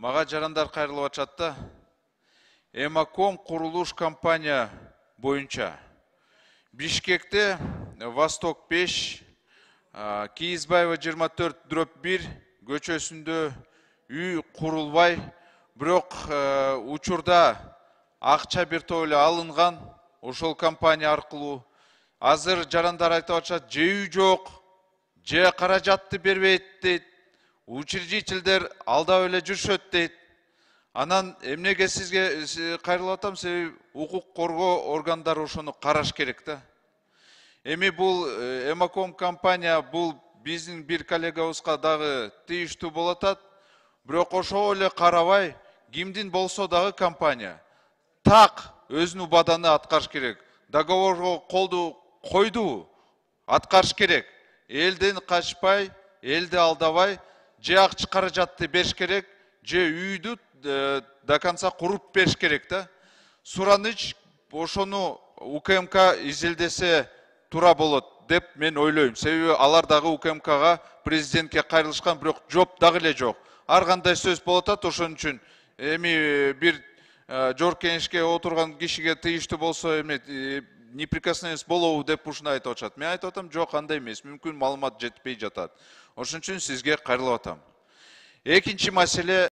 Мага жарандар кайрылып атышат да. Эмаком курулуш компания боюнча Бишкекте Восток 5, Кийизбаева 24/1 көчөсүндө үй курулбай, бирок учурда акча бир топ эле алынган ошол компания аркылуу. Азыр жарандар айтып атышат, же үй жок, же каражатты бербейт дейт. Учредительдер алдап эле жүрүшөт дейт. Анан эмнеге сизге кайрылып атам, себеби укук коргоо органдары ошону караш керек да. Эми бул Эмаком компания бул биздин бир коллегабызга дагы тийиштүү болуп атат. Бирок ошого эле карабай, кимдин болсо дагы компания так өзүнүн убаданы аткарыш керек. Договорго колду койду, аткарыш керек. Элден качпай, элди алдабай, же акча каражатты бериш керек, же үйдү до конца куруп бериш керек да. Сураныч ошону УКМК изилдесе тура болот деп мен ойлойм. Себеби алар дагы УКМКга президентке кайрылышкан, бирок жооп дагы эле жок. Ар кандай сөз болуп атат, ошон үчүн эми бир жогорку кеңешке отурган кишиге тийиштүү болсо эми неприкосновенность болобу деп ушуну айтып атышат. Мен айтып атам, жок, андай эмес. Мүмкүн маалымат жетпей жатат. Ошон үчүн сизге кайрылып атам. Экинчи маселе